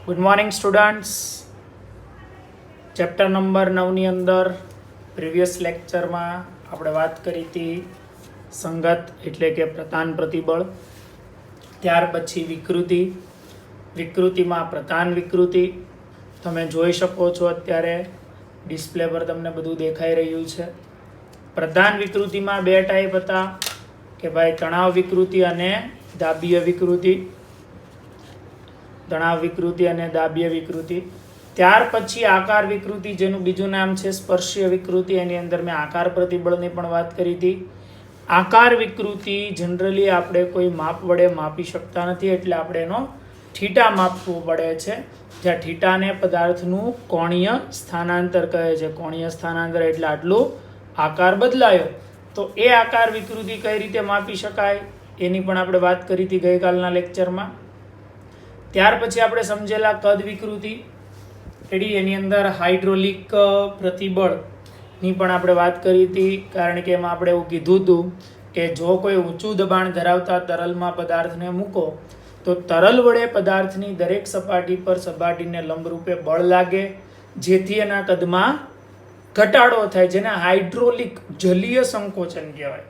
Good morning students. Chapter number 9ની અંદર previous લેક્ચરમાં આપણે વાત કરી હતી સંગત એટલે કે પ્રધાન પ્રતિબળ, ત્યાર પછી વિકૃતિમાં પ્રધાન વિકૃતિ તમે જોઈ શકો છો. અત્યારે ડિસ્પ્લે પર તમને બધું દેખાઈ રહ્યું છે. પ્રધાન વિકૃતિમાં બે ટાઈપ હતા કે ભાઈ તણાવ વિકૃતિ અને દાબીય વિકૃતિ. તણાવ વિકૃતિ અને દાબીય વિકૃતિ. ત્યાર પછી આકાર વિકૃતિ, જેનું બીજું નામ છે સ્પર્શીય વિકૃતિ. એની અંદર મેં આકાર પ્રતિબળની પણ વાત કરી હતી. આકાર વિકૃતિ જનરલી આપણે કોઈ માપ વડે માપી શકતા નથી, એટલે આપણે એનો થીટા માપવું પડે છે, જ્યાં થીટાને પદાર્થનું કોણીય સ્થાનાંતર કહે છે. કોણીય સ્થાનાંતર એટલે આટલું આકાર બદલાયો. તો એ આકાર વિકૃતિ કઈ રીતે માપી શકાય એની પણ આપણે વાત કરી હતી ગઈકાલના લેક્ચરમાં. ત્યાર પછી આપણે સમજેલા કદ વિકૃતિ. એની અંદર હાઇડ્રોલિક પ્રતિબળની પણ આપણે વાત કરી હતી, કારણ કે એમાં આપણે એવું કીધું હતું કે જો કોઈ ઊંચું દબાણ ધરાવતા તરલમાં પદાર્થને મૂકો તો તરલ વડે પદાર્થની દરેક સપાટી પર સપાટીને લંબરૂપે બળ લાગે, જેથી એના કદમાં ઘટાડો થાય, જેને હાઇડ્રોલિક જલીય સંકોચન કહેવાય,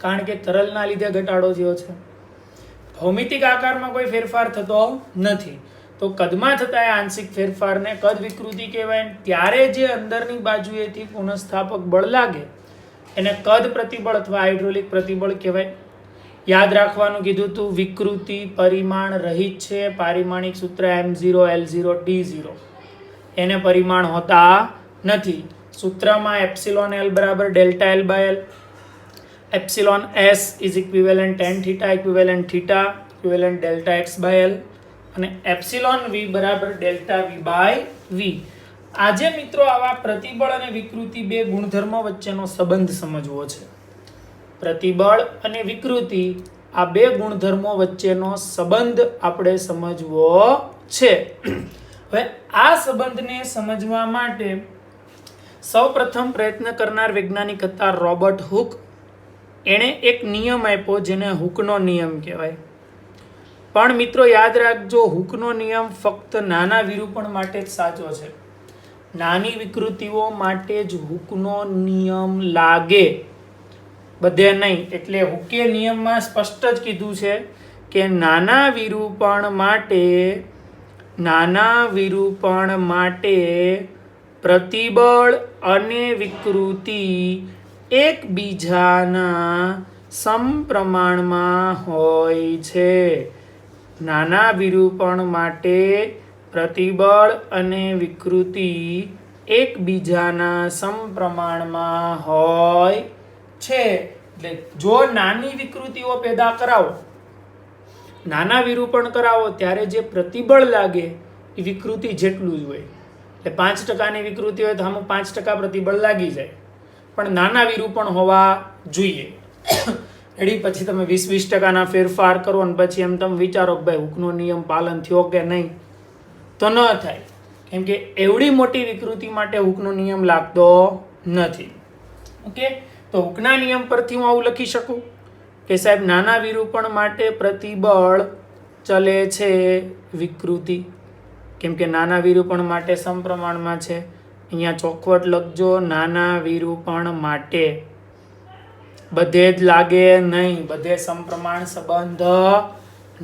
કારણ કે તરલના લીધે ઘટાડો થયો છે. ભૌમિતિક આકારમાં કોઈ ફેરફાર થતો નથી, તો કદમાં થતા એ આંશિક ફેરફારને કદ વિકૃતિ કહેવાય. ત્યારે જે અંદરની બાજુએથી પુનઃસ્થાપક બળ લાગે એને કદ પ્રતિબળ અથવા હાઇડ્રોલિક પ્રતિબળ કહેવાય. યાદ રાખવાનું કીધું તું, વિકૃતિ પરિમાણ રહિત છે. પારિમાણિક સૂત્ર M0 L0 T0, એને પરિમાણ હોતા નથી. સૂત્રમાં એપ્સિલોન L બરાબર delta L by L, epsilon S is equivalent tan theta equivalent theta equivalent delta x by L, અને એપ્સિલોન V બરાબર ડેલ્ટા V બાય V. આજે મિત્રો આવા પ્રતિબળ અને વિકૃતિ બે ગુણધર્મો વચ્ચેનો સંબંધ સમજવો છે. પ્રતિબળ અને વિકૃતિ આ બે ગુણધર્મો વચ્ચેનો સંબંધ આપણે સમજવો છે. હવે આ સંબંધને સમજવા માટે સૌપ્રથમ પ્રયત્ન કરનાર વૈજ્ઞાનિક હતા રોબર્ટ હુક. એણે એક નિયમ આપ્યો જેને હુકનો નિયમ કહેવાય. પણ મિત્રો યાદ રાખજો, હુકનો નિયમ ફક્ત નાના વિરૂપણ માટે જ સાચો છે. નાની વિકૃતિઓ માટે જ હુકનો નિયમ લાગે, બધે નહીં. એટલે હુકે નિયમમાં સ્પષ્ટ જ કીધું છે કે નાના વિરૂપણ માટે પ્રતિબળ અને વિકૃતિ એકબીજાના સમપ્રમાણમાં હોય છે. નાના વિરૂપણ માટે પ્રતિબળ અને વિકૃતિ એકબીજાના સમપ્રમાણમાં હોય છે. એટલે જો નાની વિકૃતિઓ પેદા કરાવો, નાના વિરૂપણ કરાવો, ત્યારે જે પ્રતિબળ લાગે એ વિકૃતિ જેટલું જ હોય. એટલે 5%ની વિકૃતિ હોય તો આમાં 5% પ્રતિબળ લાગી જાય, પણ નાના વિરૂપણ હોવા જોઈએ. પછી તમે 20% ફેરફાર કરો અને પછી એમ તમે વિચારો કે ભાઈ હુકનો નિયમ પાલન થયો કે નહીં, તો ન થાય, કેમ કે એવડી મોટી વિકૃતિ માટે હુકનો નિયમ લાગતો નથી. ઓકે, તો હુકના નિયમ પરથી હું આવું લખી શકું કે સાહેબ નાના વિરૂપણ માટે પ્રતિબળ ચલે છે વિકૃતિ, કેમ કે નાના વિરૂપણ માટે સમપ્રમાણમાં છે. અહીંયા ચોખવટ લખજો, નાના વિરૂપણ માટે બધે જ લાગે નહીં, બધે સમપ્રમાણ સંબંધ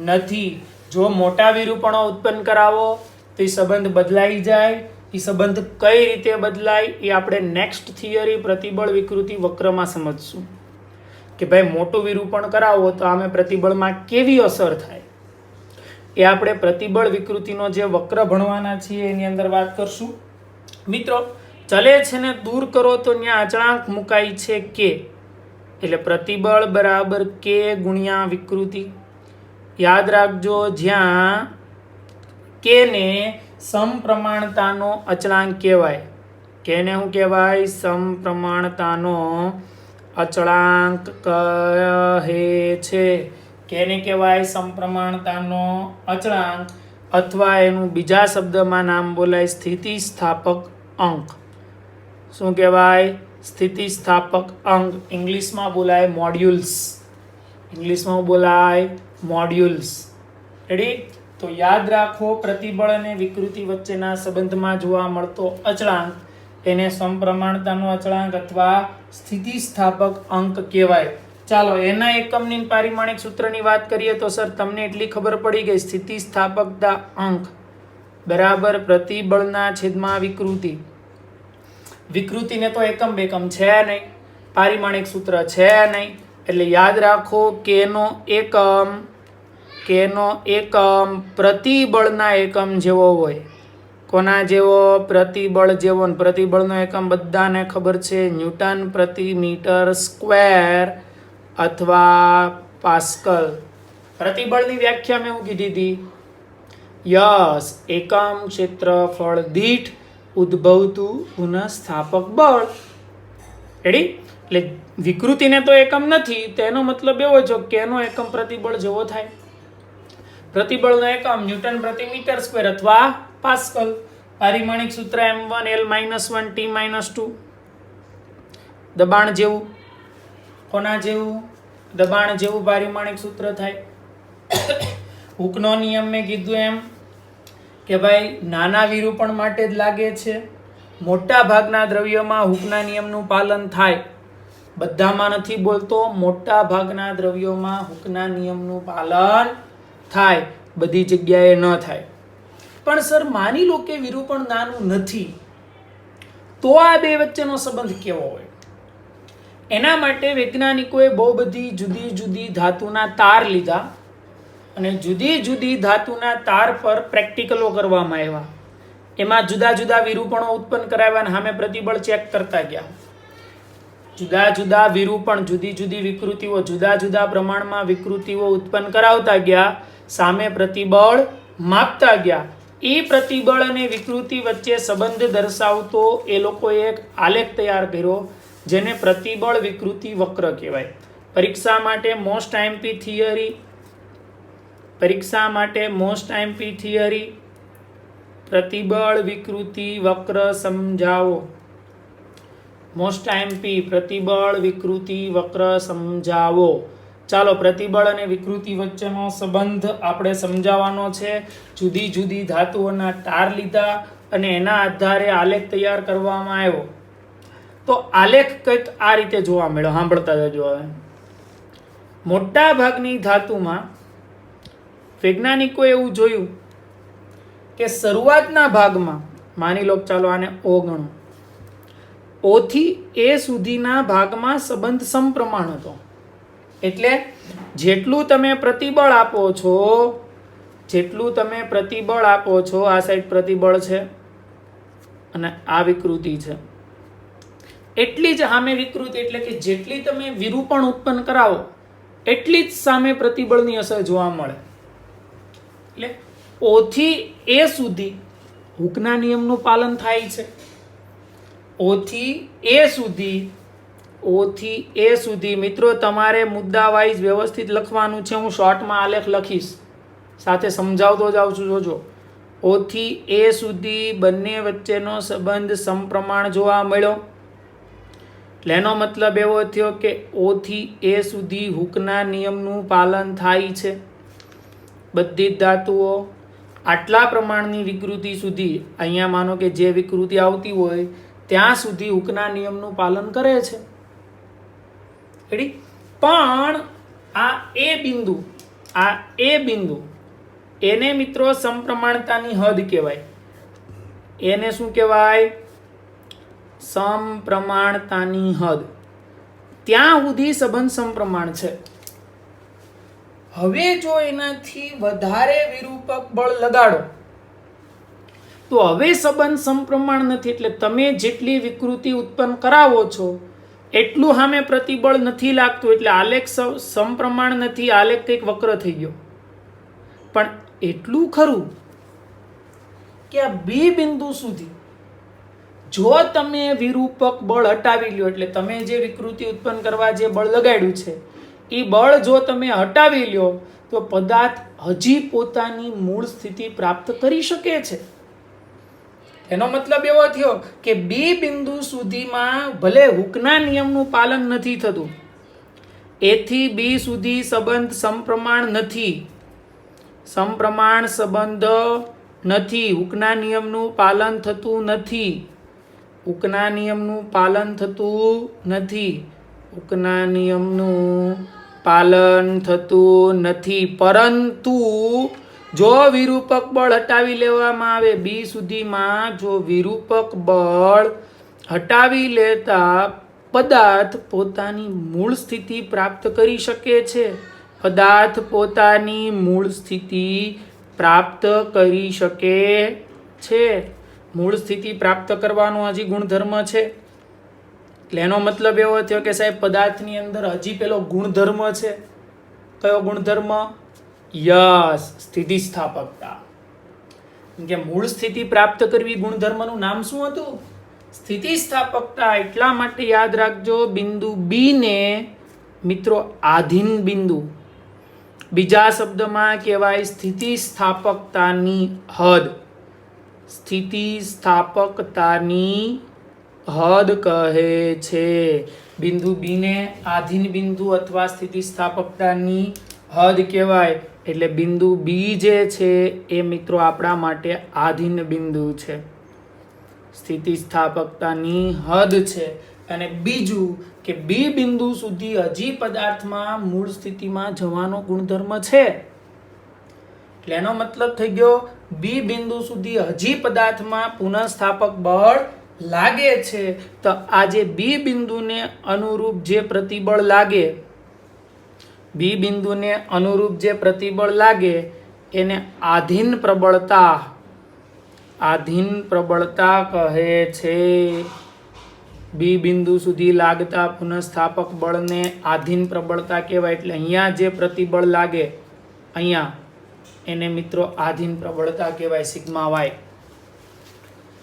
નથી. જો મોટા વિરૂપણો ઉત્પન્ન કરાવો તો એ સંબંધ બદલાઈ જાય. એ સંબંધ કઈ રીતે બદલાય એ આપણે નેક્સ્ટ થિયરી પ્રતિબળ વિકૃતિ વક્રમાં સમજશું, કે ભાઈ મોટું વિરૂપણ કરાવો તો આમે પ્રતિબળમાં કેવી અસર થાય, એ આપણે પ્રતિબળ વિકૃતિનો જે વક્ર ભણવાના છીએ એની અંદર વાત કરશું. મિત્રો ચલે છે ને દૂર કરો તો ત્યાં અચળાંક મુકાય છે કે, એટલે પ્રતિબળ બરાબર કે ગુણ્યા વિકૃતિ. યાદ રાખજો, જ્યાં કે ને સમપ્રમાણતાનો અચળાંક કહેવાય. કેને શું કહેવાય? સમપ્રમાણતાનો અચળાંક કહે છે. કેને કહેવાય? સમપ્રમાણતાનો અચળાંક, અથવા એનું બીજા શબ્દમાં નામ બોલાય સ્થિતિસ્થાપક અંક. શું કહેવાય? સ્થિતિસ્થાપક અંક. ઇંગ્લિશમાં બોલાય મોડ્યુલ્સ. રેડી? તો યાદ રાખો, પ્રતિબળ અને વિકૃતિ વચ્ચેના સંબંધમાં જોવા મળતો અચળાંક એને સમપ્રમાણતાનો અચળાંક અથવા સ્થિતિસ્થાપક અંક કહેવાય. ચાલો એના એકમની પારિમાણિક સૂત્રની વાત કરીએ તો સર તમને એટલી ખબર પડી ગઈ, સ્થિતિસ્થાપકતા અંક બરાબર પ્રતિબળના છેદમાં વિકૃતિ. વિકૃતિને તો એકમ બેકમ છે નહીં, પારિમાણિક સૂત્ર છે નહીં, એટલે યાદ રાખો કેનો એકમ પ્રતિબળના એકમ જેવો હોય. કોના જેવો? પ્રતિબળ જેવો. પ્રતિબળનો એકમ બધાને ખબર છે, ન્યૂટન પ્રતિ મીટર સ્ક્વેર અથવા પાસ્કલ. પ્રતિબળની વ્યાખ્યા મેં હું કીધી હતી? યસ, એકમ ક્ષેત્રફળ દીઠ ઉદ્ભવતું પુનઃસ્થાપક બળ. રેડી? એટલે વિકૃતિને તો એકમ નથી, તેનો મતલબ એવો છે કે એનો એકમ પ્રતિબળ જેવો થાય. પ્રતિબળનો એકમ ન્યૂટન પ્રતિ મીટર સ્ક્વેર અથવા પાસ્કલ. પારિમાણિક સૂત્ર m1l-1 t-2. દબાણ જેવું. કોના જેવું? દબાણ જેવું પારિમાણિક સૂત્ર થાય. હુકનો નિયમ મેં કીધું એમ કે ભાઈ નાના વિરૂપણ માટે જ લાગે છે. મોટા ભાગના દ્રવ્યોમાં હુકના નિયમનું પાલન થાય. બધામાં નથી બોલતો, મોટા ભાગના દ્રવ્યોમાં હુકના નિયમનું પાલન થાય, બધી જગ્યાએ ન થાય. પણ સર માની લો કે વિરૂપણ નાનું નથી, તો આ બે વચ્ચેનો સંબંધ કેવો હોય? એના માટે વૈજ્ઞાનિકોએ બહુ બધી જુદી જુદી ધાતુના તાર લીધા અને જુદી જુદી ધાતુના તાર પર પ્રેક્ટિકલો કરવામાં આવ્યા. એમાં જુદા જુદા વિરૂપણો ઉત્પન્ન કરાવ્યા અને સામે પ્રતિબળ ચેક કરતા ગયા. જુદા જુદા વિરૂપણ, જુદી જુદી વિકૃતિઓ, જુદા જુદા પ્રમાણમાં વિકૃતિઓ ઉત્પન્ન કરાવતા ગયા, સામે પ્રતિબળ માપતા ગયા. એ પ્રતિબળ અને વિકૃતિ વચ્ચે સંબંધ દર્શાવતો એ લોકોએ એક આલેખ તૈયાર કર્યો, જેને પ્રતિબળ વિકૃતિ વક્ર કહેવાય. પરીક્ષા માટે મોસ્ટ આઈએમપી થિયરી પ્રતિબળ વિકૃતિ વક્ર સમજાવો. મોસ્ટ આઈએમપી પ્રતિબળ વિકૃતિ વક્ર સમજાવો. ચાલો, પ્રતિબળ અને વિકૃતિ વચ્ચેનો સંબંધ આપણે સમજાવવાનો છે. જુદી જુદી ધાતુઓના તાર લીધા અને એના આધારે આલેખ તૈયાર કરવામાં આવ્યો. તો આલેખ કંઈક આ રીતે જોવા મળ્યો, સાંભળતા જજો. હવે મોટા ભાગની ધાતુમાં વૈજ્ઞાનિકોએ એવું જોયું કે શરૂઆતના ભાગમાં, માની લો ચાલો આને O ગણો, O થી A સુધીના ભાગમાં સંબંધ સમપ્રમાણ હતો. એટલે જેટલું તમે પ્રતિબળ આપો છો, આ સાઈડ પ્રતિબળ છે અને આ વિકૃતિ છે, એટલી જ સામે વિકૃતિ, એટલે કે જેટલી તમે વિરૂપણ ઉત્પન્ન કરાવો એટલી જ સામે પ્રતિબળની અસર જોવા મળે. એટલે O થી A સુધી હુકના નિયમનું પાલન થાય છે. O થી A સુધી મિત્રો તમારે મુદ્દા વાઇઝ વ્યવસ્થિત લખવાનું છે. હું શોર્ટમાં આલેખ લખીશ, સાથે સમજાવતો જાઉં છું, જોજો. O થી A સુધી બંને વચ્ચેનો સંબંધ સમપ્રમાણ જોવા મળ્યો. એટલે એનો મતલબ એવો થયો કે O થી A સુધી હુકના નિયમનું પાલન થાય છે. બધી જ ધાતુઓ આટલા પ્રમાણની વિકૃતિ સુધી, અહીંયા માનો કે જે વિકૃતિ આવતી હોય ત્યાં સુધી હુકના નિયમનું પાલન કરે છે. પણ આ એ બિંદુ એને મિત્રો સમપ્રમાણતાની હદ કહેવાય. એને શું કહેવાય? સમપ્રમાણતાની હદ. ત્યાં સુધી સંબંધ સમપ્રમાણ છે. હવે જો એનાથી વધારે વિરૂપક બળ લગાડો તો હવે સંબંધ સમપ્રમાણ નથી. એટલે તમે જેટલી વિકૃતિ ઉત્પન્ન કરાવો છો એટલું સામે પ્રતિબળ નથી લાગતું, એટલે આલેખ સમપ્રમાણ નથી, આલેખ કંઈક વક્ર થઈ ગયો. પણ એટલું ખરું કે આ બે બિંદુ સુધી જો તમે વિરૂપક બળ હટાવી લ્યો, એટલે તમે જે વિકૃતિ ઉત્પન્ન કરવા જે બળ લગાડ્યું છે એ બળ જો તમે હટાવી લ્યો તો પદાર્થ હજી પોતાની મૂળ સ્થિતિ પ્રાપ્ત કરી શકે છે. એનો મતલબ એવો થયો કે બે બિંદુ સુધીમાં ભલે હુકના નિયમનું પાલન નથી થતું, A થી B સુધી સંબંધ સમપ્રમાણ નથી, સમપ્રમાણ સંબંધ નથી. હુકના નિયમનું પાલન થતું નથી. હુકના નિયમનું પાલન થતું નથી. હુકના નિયમનું પાલન થતું નથી. પરંતુ જો વિરૂપક બળ હટાવી લેવામાં આવે, બી સુધીમાં જો વિરૂપક બળ હટાવી લેતા પદાર્થ પોતાની મૂળ સ્થિતિ પ્રાપ્ત કરી શકે છે. પદાર્થ પોતાની મૂળ સ્થિતિ પ્રાપ્ત કરી શકે છે. મૂળ સ્થિતિ પ્રાપ્ત કરવાનો હજી ગુણધર્મ છે. એટલે એનો મતલબ એવો થયો કે સાહેબ પદાર્થની અંદર હજી પેલો ગુણધર્મ છે. કયો ગુણધર્મ? યસ, સ્થિતિસ્થાપકતા. કે મૂળ સ્થિતિ પ્રાપ્ત કરવી ગુણધર્મનું નામ શું હતું? સ્થિતિસ્થાપકતા. એટલા માટે યાદ રાખજો, બિંદુ બી ને મિત્રો આધીન બિંદુ, બીજા શબ્દમાં કહેવાય સ્થિતિસ્થાપકતાની હદ. સ્થિતિસ્થાપકતાની હદ કહે છે. બિંદુ બી ને આધીન બિંદુ અથવા સ્થિતિસ્થાપકતાની હદ કહેવાય. એટલે બિંદુ બી જે છે એ મિત્રો આપણા માટે આધીન બિંદુ છે, સ્થિતિસ્થાપકતાની હદ છે. અને બીજું કે બી બિંદુ સુધી હજી પદાર્થમાં મૂળ સ્થિતિમાં જવાનો ગુણધર્મ છે. એટલે એનો મતલબ થઈ ગયો બી બિંદુ સુધી હજી પદાર્થમાં પુનઃસ્થાપક બળ લાગે છે. તો આ જે બી બિંદુને અનુરૂપ જે પ્રતિબળ લાગે, બી બિંદુને અનુરૂપ જે પ્રતિબળ લાગે એને આધીન પ્રબળતા, આધીન પ્રબળતા કહે છે. બી બિંદુ સુધી લાગતા પુનઃસ્થાપક બળને આધીન પ્રબળતા કહેવાય. એટલે અહીંયા જે પ્રતિબળ લાગે અહીંયા એને મિત્રો આધીન પ્રબળતા કહેવાય, સિગ્મા વાય.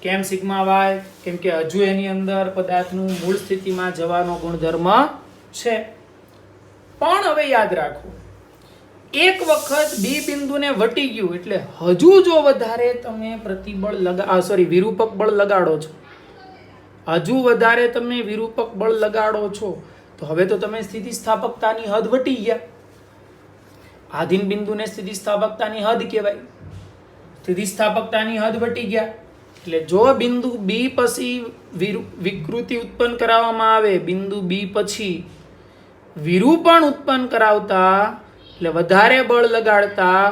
કેમ સિગ્મા વાય? કેમ કે હજુ એની અંદર પદાર્થનું મૂળ સ્થિતિમાં જવાનો ગુણધર્મ છે. પણ હવે યાદ રાખો, એક વખત બી બિંદુને વટી ગયું એટલે હજુ જો વધારે તમે વિરૂપક બળ લગાડો છો, હજુ વધારે તમે વિરૂપક બળ લગાડો છો, તો હવે તો તમે સ્થિતિસ્થાપકતાની હદ વટી ગયા. આધીન બિંદુને સ્થિતિસ્થાપકતાની હદ કહેવાય. સ્થિતિસ્થાપકતાની હદ વટી ગયા એટલે જો બિંદુ બી પછી વિકૃતિ ઉત્પન્ન કરાવવામાં આવે, બિંદુ બી પછી વિરૂપણ ઉત્પન્ન કરાવતા એટલે વધારે બળ લગાડતા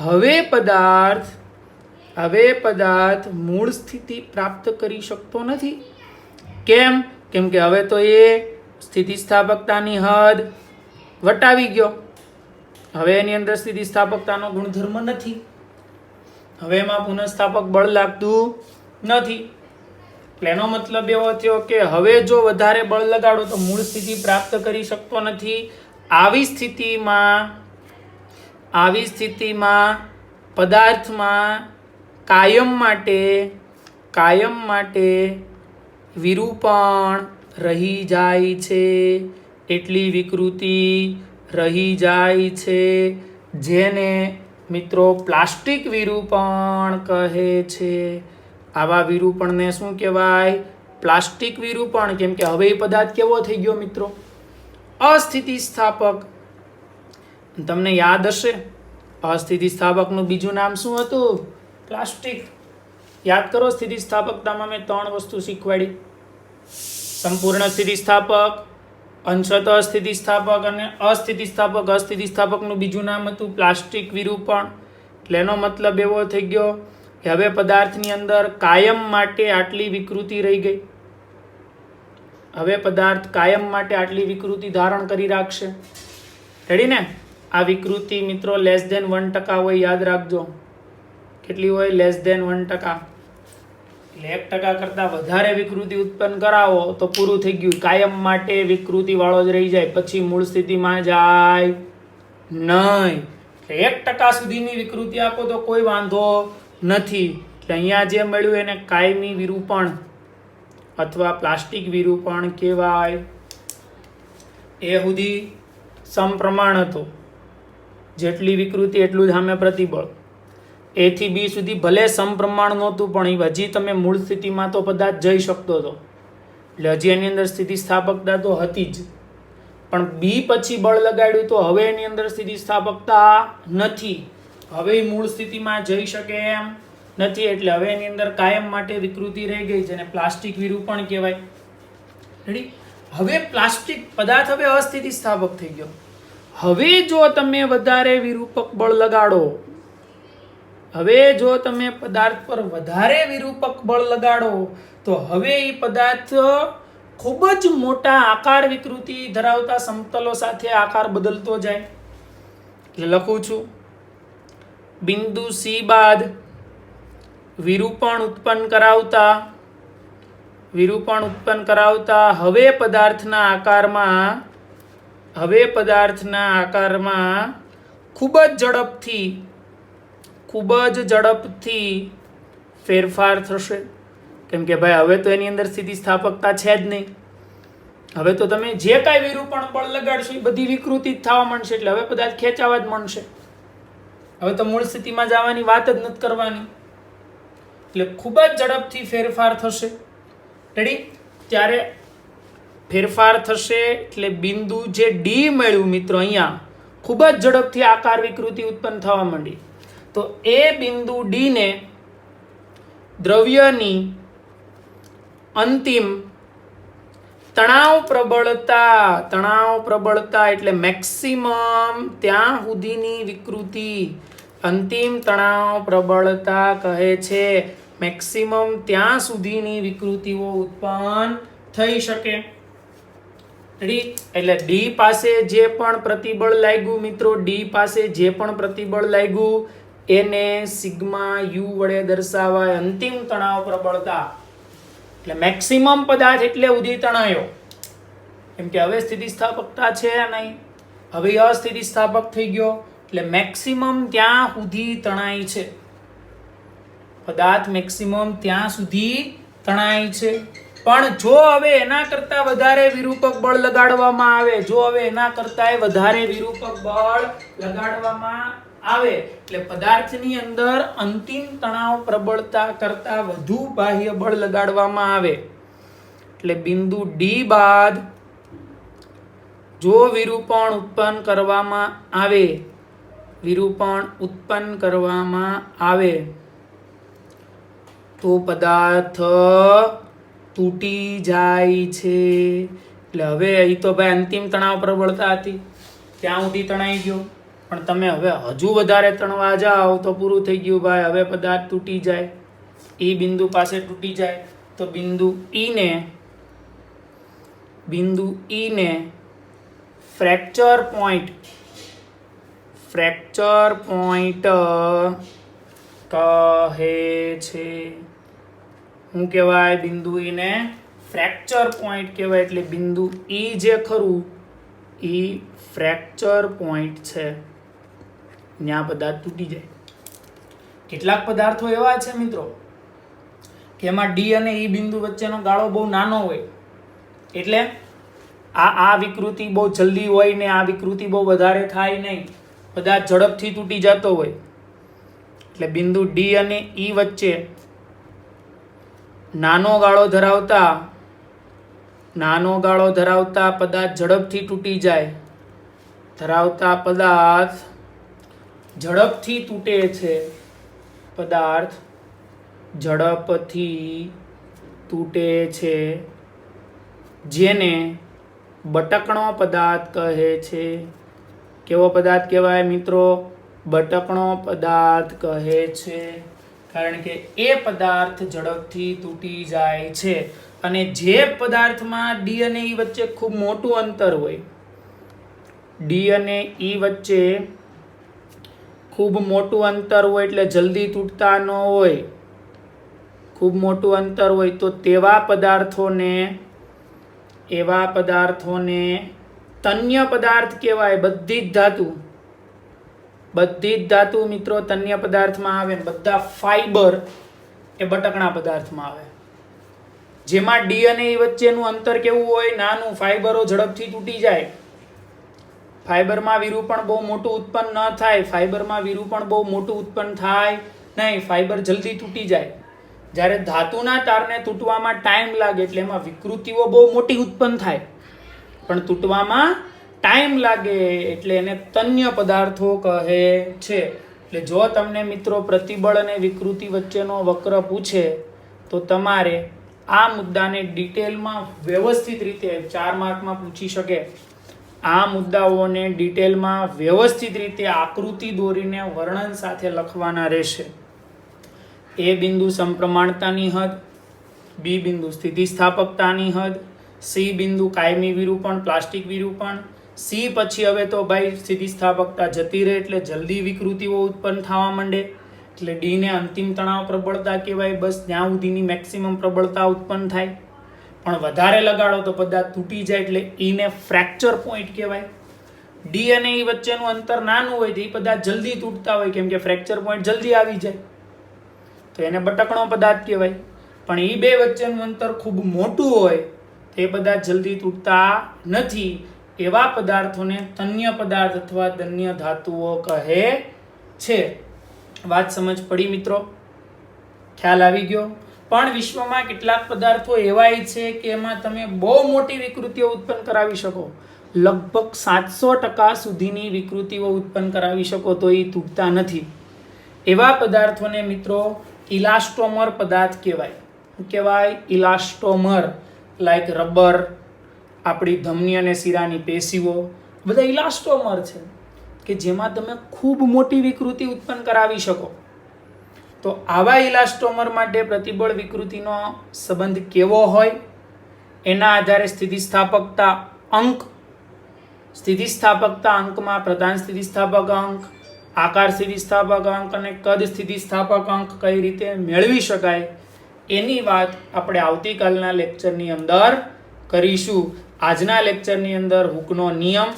હવે પદાર્થ મૂળ સ્થિતિ પ્રાપ્ત કરી શકતો નથી. કેમ? કેમ કે હવે તો એ સ્થિતિસ્થાપકતાની હદ વટાવી ગયો. હવે એની અંદર સ્થિતિસ્થાપકતાનો ગુણધર્મ નથી. હવે એમાં પુનઃસ્થાપક બળ લાગતું નથી. એટલે એનો મતલબ એવો થયો કે હવે જો વધારે બળ લગાડો તો મૂળ સ્થિતિ પ્રાપ્ત કરી શકતો નથી. આવી સ્થિતિમાં પદાર્થમાં કાયમ માટે વિરૂપણ રહી જાય છે. એટલી વિકૃતિ રહી જાય છે જેને મિત્રો પ્લાસ્ટિક વિરૂપણ કહે છે. આવા વિરૂપણને શું કહેવાય? પ્લાસ્ટિક વિરૂપણ. કેમ કે હવે એ પદાર્થ કેવો થઈ ગયો મિત્રો? અસ્થિતિસ્થાપક. તમને યાદ હશે અસ્થિતિસ્થાપકનું બીજું નામ શું હતું? પ્લાસ્ટિક. યાદ કરો, સ્થિતિસ્થાપકતામાં મેં 3 વસ્તુ શીખવાડી: સંપૂર્ણ સ્થિતિસ્થાપક, અંશતઃ સ્થિતિસ્થાપક અને અસ્થિતિસ્થાપક. અસ્થિતિસ્થાપકનું બીજું નામ હતું પ્લાસ્ટિક વિરૂપણ. એટલે એનો મતલબ એવો થઈ ગયો કે હવે પદાર્થની અંદર કાયમ માટે આટલી વિકૃતિ રહી ગઈ. હવે પદાર્થ કાયમ માટે આટલી વિકૃતિ ધારણ કરી રાખશે. રેડી ને? આ વિકૃતિ મિત્રો <1% હોય, યાદ રાખજો. કેટલી હોય? <1%. એટલે 1% કરતાં વધારે વિકૃતિ ઉત્પન્ન કરાવો તો પૂરું થઈ ગયું. કાયમ માટે વિકૃતિ વાળો જ રહી જાય, પછી મૂળ સ્થિતિમાં જાય નહીં. 1% સુધીની વિકૃતિ આપો તો કોઈ વાંધો નથી. એટલે અહીંયા જે મળ્યું એને કાયમી વિરૂપણ અથવા પ્લાસ્ટિક વિરૂપણ કહેવાય. એ સુધી સમપ્રમાણ હતો. જેટલી વિકૃતિ એટલું જ સામે પ્રતિબળ. એ થી બી સુધી ભલે સમપ્રમાણ નહોતું પણ હજી તમે મૂળ સ્થિતિમાં તો પદાર્થ જઈ શકતો હતો. એટલે હજી એની અંદર સ્થિતિસ્થાપકતા તો હતી જ, પણ બી પછી બળ લગાડ્યું તો હવે એની અંદર સ્થિતિસ્થાપકતા નથી. હવે એ મૂળ સ્થિતિમાં જઈ શકે એમ નથી, એટલે હવે એની અંદર કાયમ માટે વિકૃતિ રહી ગઈ, જેને પ્લાસ્ટિક વિરૂપણ કહેવાય. રેડી? હવે પ્લાસ્ટિક પદાર્થ હવે અસ્થિતિસ્થાપક થઈ ગયો. હવે જો તમે વધારે વિરૂપક બળ લગાડો, હવે જો તમે પદાર્થ પર વધારે વિરૂપક બળ લગાડો તો હવે એ પદાર્થ ખૂબ જ મોટા આકાર વિકૃતિ ધરાવતા સમતલો સાથે આકાર બદલતો જાય. એટલે લખું છું, બિંદુ સી બાદ વિરૂપણ ઉત્પન્ન કરાવતા હવે પદાર્થના આકારમાં ખૂબ જ ઝડપથી ફેરફાર થશે. કેમ કે ભાઈ હવે તો એની અંદર સ્થિતિસ્થાપકતા છે જ નહીં. હવે તો તમે જે કાંઈ વિરૂપણ બળ લગાડશો એ બધી વિકૃતિ જ થવા માંડશે, એટલે હવે પદાર્થ ખેંચાવા જ માંડશે. હવે તો મૂળ સ્થિતિમાં જવાની વાત જ નથી કરવાની. એટલે ખૂબ જ ઝડપથી ફેરફાર થશે. રેડી? ત્યારે ફેરફાર થશે એટલે બિંદુ જે ડી મળ્યું મિત્રો, અહીંયા ખૂબ જ ઝડપથી આકાર વિકૃતિ ઉત્પન્ન થવા માંડી. તો એ બિંદુ ડી ને દ્રવ્યની અંતિમ તણાવ પ્રબળતા એટલે મેક્સિમમ ત્યાં સુધીની વિકૃતિ, અંતિમ તણાવ પ્રબળતા કહે છે. મેક્સિમમ ત્યાં સુધીની વિકૃતિઓ ઉત્પન્ન થઈ શકે. એટલે ડી પાસે જે પણ પ્રતિબળ લાગ્યું મિત્રો, ડી પાસે જે પણ પ્રતિબળ લાગ્યું એને સિગ્મા યુ વડે દર્શાવાય. અંતિમ તણાવ પ્રબળતા એટલે મેક્સિમમ પદાર્થ એટલે ઉધી તણાયો. કેમ કે હવે સ્થિતિસ્થાપકતા છે નહીં, હવે અસ્થિતિસ્થાપક થઈ ગયો, એટલે મેક્સિમમ ત્યાં સુધી તણાય છે. પદાર્થ મેક્સિમમ ત્યાં સુધી તણાય છે. પણ જો હવે એના કરતા વધારે વિરૂપક બળ લગાડવામાં આવે, એટલે પદાર્થની અંદર અંતિમ તણાવ પ્રબળતા કરતા વધુ બાહ્ય બળ લગાડવામાં આવે, એટલે બિંદુ ડી બાદ જો વિરૂપણ ઉત્પન્ન કરવામાં આવે તો પદાર્થ તૂટી જાય છે. એટલે હવે અહીં તો ભાઈ અંતિમ તણાવ પ્રબળતા હતી, ત્યાં સુધી તણાઈ ગયો. પણ તમે હવે હજુ વધારે તણવા જાઓ તો પૂરું થઈ ગયું ભાઈ, હવે પદાર્થ તૂટી જાય. એ બિંદુ પાસે તૂટી જાય તો બિંદુ ઈ ને ફ્રેક્ચર પોઈન્ટ કહે છે. શું કહેવાય? બિંદુ ઈ ને ફ્રેક્ચર પોઈન્ટ કહેવાય. એટલે બિંદુ ઈ જે ખરું એ ફ્રેક્ચર પોઈન્ટ છે, ત્યાં પદાર્થ તૂટી જાય. કેટલાક પદાર્થો એવા છે મિત્રો કે એમાં ડી અને ઈ બિંદુ વચ્ચેનો ગાળો બહુ નાનો હોય, એટલે આ વિકૃતિ બહુ જલ્દી હોય ને આ વિકૃતિ બહુ વધારે થાય નહીં, પદાર્થ ઝડપથી તૂટી જતો હોય. એટલે બિંદુ ડી અને ઈ વચ્ચે નાનો ગાળો ધરાવતા પદાર્થ ઝડપથી તૂટી જાય, પદાર્થ ઝડપથી તૂટે છે, પદાર્થ ઝડપથી તૂટે છે, જેને બટકણો પદાર્થ કહે છે. કેવો પદાર્થ કહેવાય મિત્રો? બટકણો પદાર્થ કહે છે. કારણ કે એ પદાર્થ ઝડપથી તૂટી જાય છે. અને જે પદાર્થમાં ડી અને ઈ વચ્ચે ખૂબ મોટું અંતર હોય, એટલે જલ્દી તૂટતા ન હોય, ખૂબ મોટું અંતર હોય, તો એવા પદાર્થોને તન્ય પદાર્થ કહેવાય. બધી જ ધાતુ મિત્રો તન્ય પદાર્થમાં આવે. બધા ફાઈબર એ બટકણા પદાર્થમાં આવે. જેમાં ડી અને ઈ વચ્ચેનું અંતર કેવું હોય? નાનું. ફાઈબરો ઝડપથી તૂટી જાય. ફાઈબરમાં વિરૂપણ બહુ મોટું ઉત્પન્ન ન થાય, ફાઈબર જલ્દી તૂટી જાય. જ્યારે ધાતુના તારને તૂટવામાં ટાઈમ લાગે, એટલે એમાં વિકૃતિઓ બહુ મોટી ઉત્પન્ન થાય, પણ તૂટવામાં ટાઈમ લાગે, એટલે એને તન્ય પદાર્થો કહે છે. એટલે જો તમને મિત્રો પ્રતિબળ અને વિકૃતિ વચ્ચેનો વક્ર પૂછે તો તમારે આ મુદ્દાને ડિટેલમાં વ્યવસ્થિત રીતે 4 માર્કમાં પૂછી શકે, આ મુદ્દાઓને ડિટેલમાં વ્યવસ્થિત રીતે આકૃતિ દોરીને વર્ણન સાથે લખવાના રહેશે. એ બિંદુ સમપ્રમાણતાની હદ, બી બિંદુ સ્થિતિસ્થાપકતાની હદ, સી બિંદુ કાયમી વિરૂપણ પ્લાસ્ટિક વિરૂપણ, સી પછી હવે તો ભાઈ સ્થિતિસ્થાપકતા જતી રહે એટલે જલ્દી વિકૃતિઓ ઉત્પન્ન થવા માંડે એટલે ડી ને અંતિમ તણાવ પ્રબળતા કહેવાય, બસ ત્યાં સુધીની મેક્સિમમ પ્રબળતા ઉત્પન્ન થાય. પણ વધારે લગાડો તો પદાર્થ તૂટી જાય એટલે ઈ ને ફ્રેક્ચર પોઈન્ટ કહેવાય. ડી અને ઈ વચ્ચેનું અંતર નાનું હોય તો એ પદાર્થ જલ્દી તૂટતા હોય કેમ કે ફ્રેક્ચર પોઈન્ટ જલ્દી આવી જાય તો એને બટકણો પદાર્થ કહેવાય. પણ એ બે વચ્ચેનું અંતર ખૂબ મોટું હોય તો એ પદાર્થ જલ્દી તૂટતા નથી. એવા પદાર્થોને તન્ય પદાર્થ અથવા તન્ય ધાતુઓ કહે છે. વાત સમજ પડી મિત્રો? ખ્યાલ આવી ગયો? પણ વિશ્વમાં કેટલાક પદાર્થો એવાય છે કે એમાં તમે બહુ મોટી વિકૃતિઓ ઉત્પન્ન કરાવી શકો, લગભગ 700% સુધીની વિકૃતિઓ ઉત્પન્ન કરાવી શકો તો એ તૂટતા નથી. એવા પદાર્થોને મિત્રો ઇલાસ્ટોમર પદાર્થ કહેવાય. શું કહેવાય? ઇલાસ્ટોમર. લાઈક રબર, આપણી ધમની અને શિરાની પેશીઓ, બધા ઇલાસ્ટોમર છે કે જેમાં તમે ખૂબ મોટી વિકૃતિ ઉત્પન્ન કરાવી શકો. તો આવા ઇલાસ્ટોમર માટે પ્રતિબળ વિકૃતિનો સંબંધ કેવો હોય એના આધારે સ્થિતિસ્થાપકતા અંક, સ્થિતિસ્થાપકતા અંકમાં પ્રધાન સ્થિતિસ્થાપક અંક, આકાર સ્થિતિસ્થાપક અંક અને કદ સ્થિતિસ્થાપક અંક કઈ રીતે મેળવી શકાય એની વાત આપણે આવતીકાલના લેક્ચરની અંદર કરીશું. આજના લેક્ચરની અંદર હૂકનો નિયમ,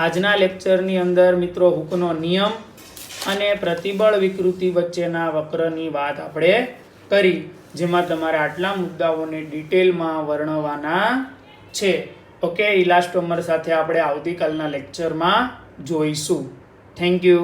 આજના લેક્ચરની અંદર મિત્રો હૂકનો નિયમ અને પ્રતિબળ વિકૃતિ વચ્ચેના વક્રની વાત આપણે કરી, જેમાં તમારે આટલા મુદ્દાઓને ડિટેલમાં વર્ણવવાના છે. ઓકે, ઇલાસ્ટોમર સાથે આપણે આવતીકાલના લેક્ચરમાં જોઈશું. Thank you.